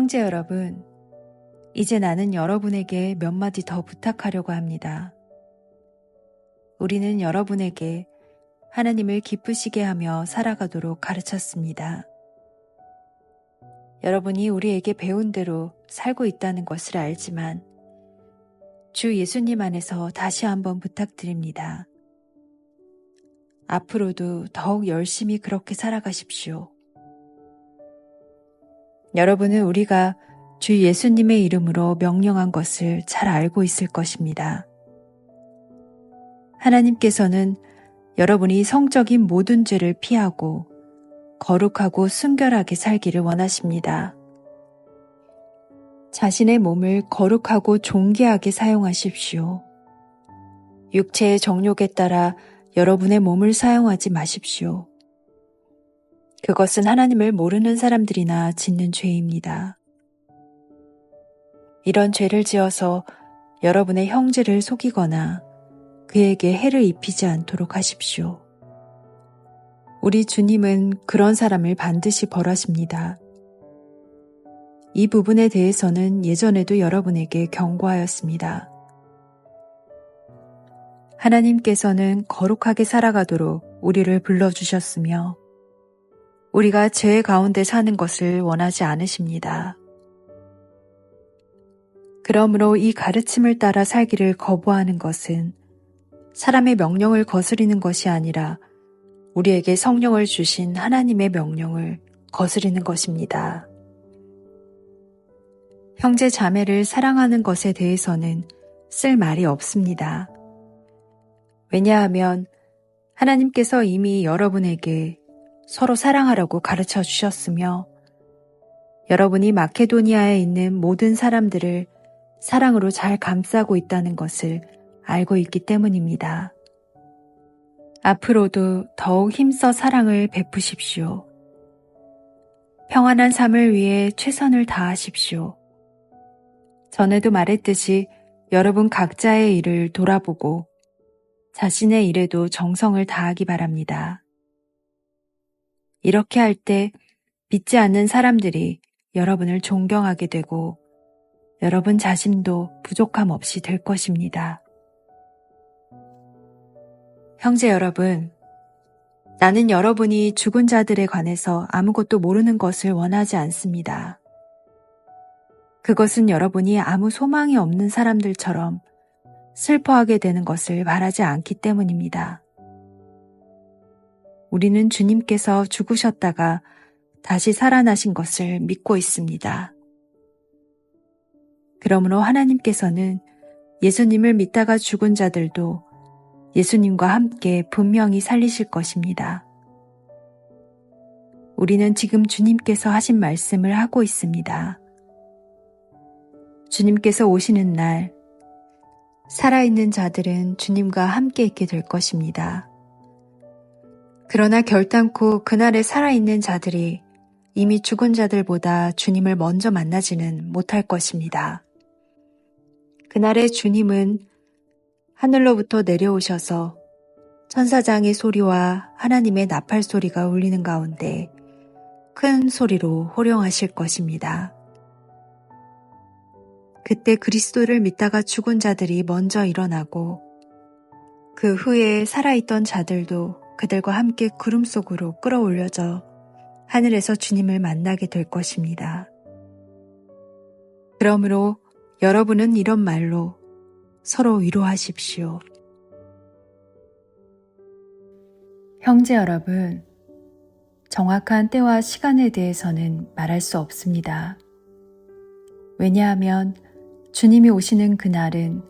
형제 여러분, 이제 나는 여러분에게 몇 마디 더 부탁하려고 합니다. 우리는 여러분에게 하나님을 기쁘시게 하며 살아가도록 가르쳤습니다. 여러분이 우리에게 배운 대로 살고 있다는 것을 알지만 주 예수님 안에서 다시 한번 부탁드립니다. 앞으로도 더욱 열심히 그렇게 살아가십시오. 여러분은 우리가 주 예수님의 이름으로 명령한 것을 잘 알고 있을 것입니다. 하나님께서는 여러분이 성적인 모든 죄를 피하고 거룩하고 순결하게 살기를 원하십니다. 자신의 몸을 거룩하고 존귀하게 사용하십시오. 육체의 정욕에 따라 여러분의 몸을 사용하지 마십시오. 그것은 하나님을 모르는 사람들이나 짓는 죄입니다. 이런 죄를 지어서 여러분의 형제를 속이거나 그에게 해를 입히지 않도록 하십시오. 우리 주님은 그런 사람을 반드시 벌하십니다. 이 부분에 대해서는 예전에도 여러분에게 경고하였습니다. 하나님께서는 거룩하게 살아가도록 우리를 불러주셨으며 우리가 죄 가운데 사는 것을 원하지 않으십니다. 그러므로 이 가르침을 따라 살기를 거부하는 것은 사람의 명령을 거스리는 것이 아니라 우리에게 성령을 주신 하나님의 명령을 거스리는 것입니다. 형제 자매를 사랑하는 것에 대해서는 쓸 말이 없습니다. 왜냐하면 하나님께서 이미 여러분에게 서로 사랑하라고 가르쳐 주셨으며 여러분이 마케도니아에 있는 모든 사람들을 사랑으로 잘 감싸고 있다는 것을 알고 있기 때문입니다. 앞으로도 더욱 힘써 사랑을 베푸십시오. 평안한 삶을 위해 최선을 다하십시오. 전에도 말했듯이 여러분 각자의 일을 돌아보고 자신의 일에도 정성을 다하기 바랍니다. 이렇게 할 때 믿지 않는 사람들이 여러분을 존경하게 되고 여러분 자신도 부족함 없이 될 것입니다. 형제 여러분, 나는 여러분이 죽은 자들에 관해서 아무것도 모르는 것을 원하지 않습니다. 그것은 여러분이 아무 소망이 없는 사람들처럼 슬퍼하게 되는 것을 바라지 않기 때문입니다. 우리는 주님께서 죽으셨다가 다시 살아나신 것을 믿고 있습니다. 그러므로 하나님께서는 예수님을 믿다가 죽은 자들도 예수님과 함께 분명히 살리실 것입니다. 우리는 지금 주님께서 하신 말씀을 하고 있습니다. 주님께서 오시는 날, 살아있는 자들은 주님과 함께 있게 될 것입니다. 그러나 결단코 그날에 살아있는 자들이 이미 죽은 자들보다 주님을 먼저 만나지는 못할 것입니다. 그날에 주님은 하늘로부터 내려오셔서 천사장의 소리와 하나님의 나팔 소리가 울리는 가운데 큰 소리로 호령하실 것입니다. 그때 그리스도를 믿다가 죽은 자들이 먼저 일어나고 그 후에 살아있던 자들도 그들과 함께 구름 속으로 끌어올려져 하늘에서 주님을 만나게 될 것입니다. 그러므로 여러분은 이런 말로 서로 위로하십시오. 형제 여러분, 정확한 때와 시간에 대해서는 말할 수 없습니다. 왜냐하면 주님이 오시는 그날은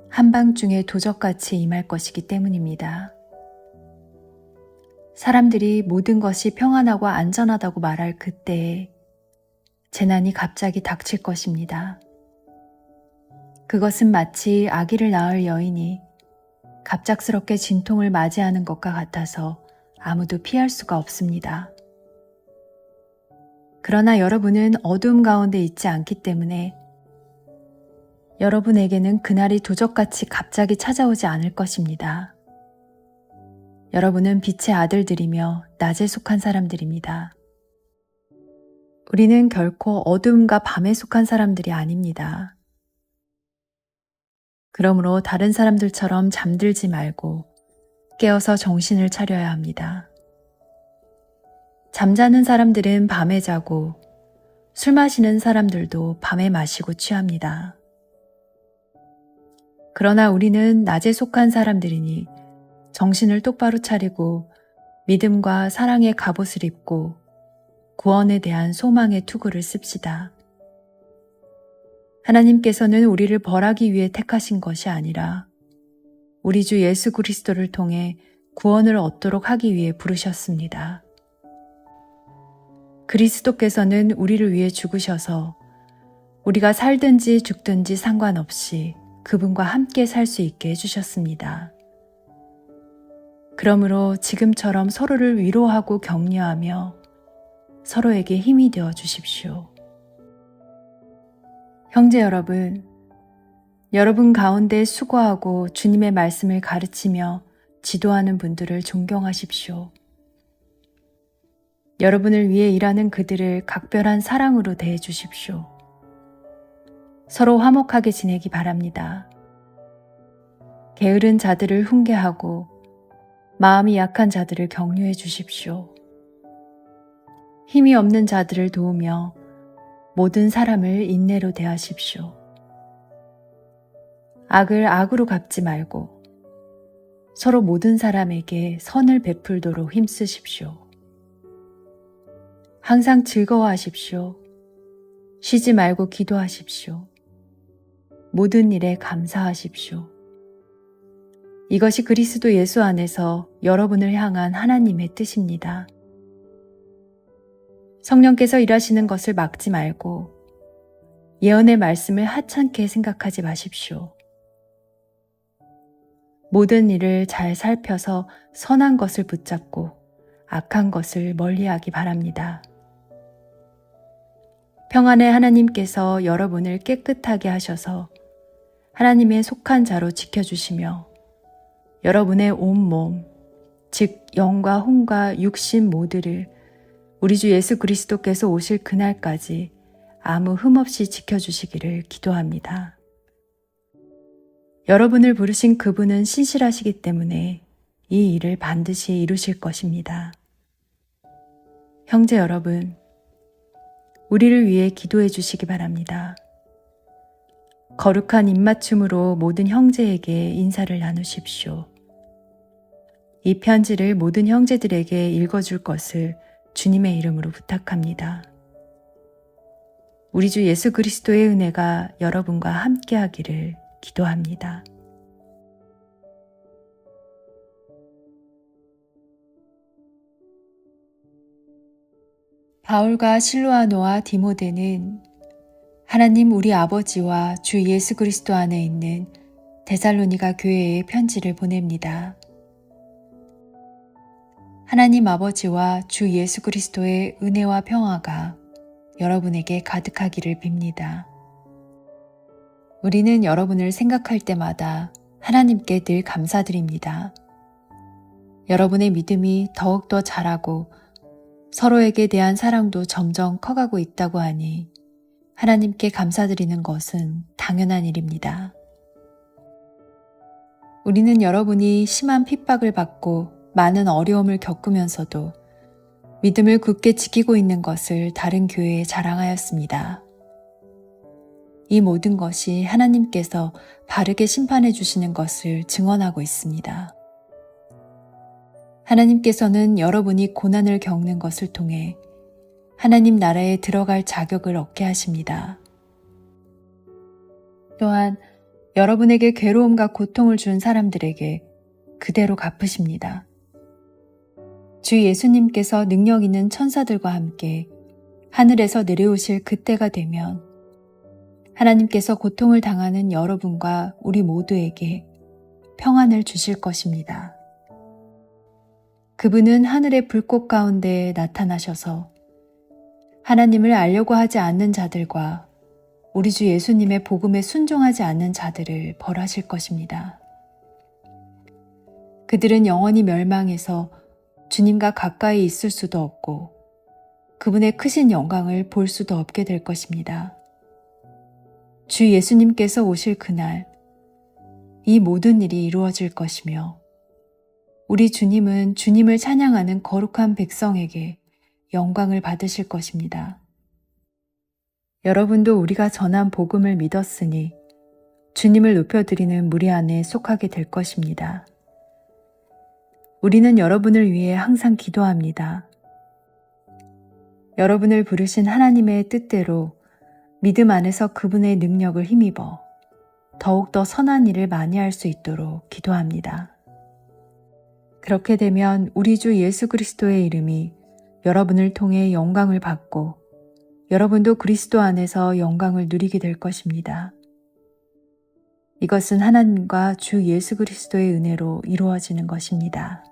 한밤중에 도적같이 임할 것이기 때문입니다. 사람들이 모든 것이 평안하고 안전하다고 말할 그때에 재난이 갑자기 닥칠 것입니다. 그것은 마치 아기를 낳을 여인이 갑작스럽게 진통을 맞이하는 것과 같아서 아무도 피할 수가 없습니다. 그러나 여러분은 어두움 가운데 있지 않기 때문에 여러분에게는 그날이 도적같이 갑자기 찾아오지 않을 것입니다. 여러분은 빛의 아들들이며 낮에 속한 사람들입니다. 우리는 결코 어둠과 밤에 속한 사람들이 아닙니다. 그러므로 다른 사람들처럼 잠들지 말고 깨어서 정신을 차려야 합니다. 잠자는 사람들은 밤에 자고 술 마시는 사람들도 밤에 마시고 취합니다. 그러나 우리는 낮에 속한 사람들이니 정신을 똑바로 차리고 믿음과 사랑의 갑옷을 입고 구원에 대한 소망의 투구를 씁시다. 하나님께서는 우리를 벌하기 위해 택하신 것이 아니라 우리 주 예수 그리스도를 통해 구원을 얻도록 하기 위해 부르셨습니다. 그리스도께서는 우리를 위해 죽으셔서 우리가 살든지 죽든지 상관없이 그분과 함께 살 수 있게 해주셨습니다. 그러므로 지금처럼 서로를 위로하고 격려하며 서로에게 힘이 되어 주십시오. 형제 여러분, 여러분 가운데 수고하고 주님의 말씀을 가르치며 지도하는 분들을 존경하십시오. 여러분을 위해 일하는 그들을 각별한 사랑으로 대해 주십시오. 서로 화목하게 지내기 바랍니다. 게으른 자들을 훈계하고 마음이 약한 자들을 격려해 주십시오. 힘이 없는 자들을 도우며 모든 사람을 인내로 대하십시오. 악을 악으로 갚지 말고 서로 모든 사람에게 선을 베풀도록 힘쓰십시오. 항상 즐거워하십시오. 쉬지 말고 기도하십시오. 모든 일에 감사하십시오. 이것이 그리스도 예수 안에서 여러분을 향한 하나님의 뜻입니다. 성령께서 일하시는 것을 막지 말고 예언의 말씀을 하찮게 생각하지 마십시오. 모든 일을 잘 살펴서 선한 것을 붙잡고 악한 것을 멀리하기 바랍니다. 평안의 하나님께서 여러분을 깨끗하게 하셔서 하나님의 속한 자로 지켜주시며 여러분의 온몸, 즉 영과 혼과 육신 모두를 우리 주 예수 그리스도께서 오실 그날까지 아무 흠 없이 지켜주시기를 기도합니다. 여러분을 부르신 그분은 신실하시기 때문에 이 일을 반드시 이루실 것입니다. 형제 여러분, 우리를 위해 기도해 주시기 바랍니다. 거룩한 입맞춤으로 모든 형제에게 인사를 나누십시오. 이 편지를 모든 형제들에게 읽어줄 것을 주님의 이름으로 부탁합니다. 우리 주 예수 그리스도의 은혜가 여러분과 함께 하기를 기도합니다. 바울과 실로아노와 디모데는 하나님 우리 아버지와 주 예수 그리스도 안에 있는 데살로니가 교회에 편지를 보냅니다. 하나님 아버지와 주 예수 그리스도의 은혜와 평화가 여러분에게 가득하기를 빕니다. 우리는 여러분을 생각할 때마다 하나님께 늘 감사드립니다. 여러분의 믿음이 더욱더 자라고 서로에게 대한 사랑도 점점 커가고 있다고 하니 하나님께 감사드리는 것은 당연한 일입니다. 우리는 여러분이 심한 핍박을 받고 많은 어려움을 겪으면서도 믿음을 굳게 지키고 있는 것을 다른 교회에 자랑하였습니다. 이 모든 것이 하나님께서 바르게 심판해 주시는 것을 증언하고 있습니다. 하나님께서는 여러분이 고난을 겪는 것을 통해 하나님 나라에 들어갈 자격을 얻게 하십니다. 또한 여러분에게 괴로움과 고통을 준 사람들에게 그대로 갚으십니다. 주 예수님께서 능력 있는 천사들과 함께 하늘에서 내려오실 그때가 되면 하나님께서 고통을 당하는 여러분과 우리 모두에게 평안을 주실 것입니다. 그분은 하늘의 불꽃 가운데 나타나셔서 하나님을 알려고 하지 않는 자들과 우리 주 예수님의 복음에 순종하지 않는 자들을 벌하실 것입니다. 그들은 영원히 멸망해서 주님과 가까이 있을 수도 없고 그분의 크신 영광을 볼 수도 없게 될 것입니다. 주 예수님께서 오실 그날 이 모든 일이 이루어질 것이며 우리 주님은 주님을 찬양하는 거룩한 백성에게 영광을 받으실 것입니다. 여러분도 우리가 전한 복음을 믿었으니 주님을 높여드리는 무리 안에 속하게 될 것입니다. 우리는 여러분을 위해 항상 기도합니다. 여러분을 부르신 하나님의 뜻대로 믿음 안에서 그분의 능력을 힘입어 더욱더 선한 일을 많이 할 수 있도록 기도합니다. 그렇게 되면 우리 주 예수 그리스도의 이름이 여러분을 통해 영광을 받고 여러분도 그리스도 안에서 영광을 누리게 될 것입니다. 이것은 하나님과 주 예수 그리스도의 은혜로 이루어지는 것입니다.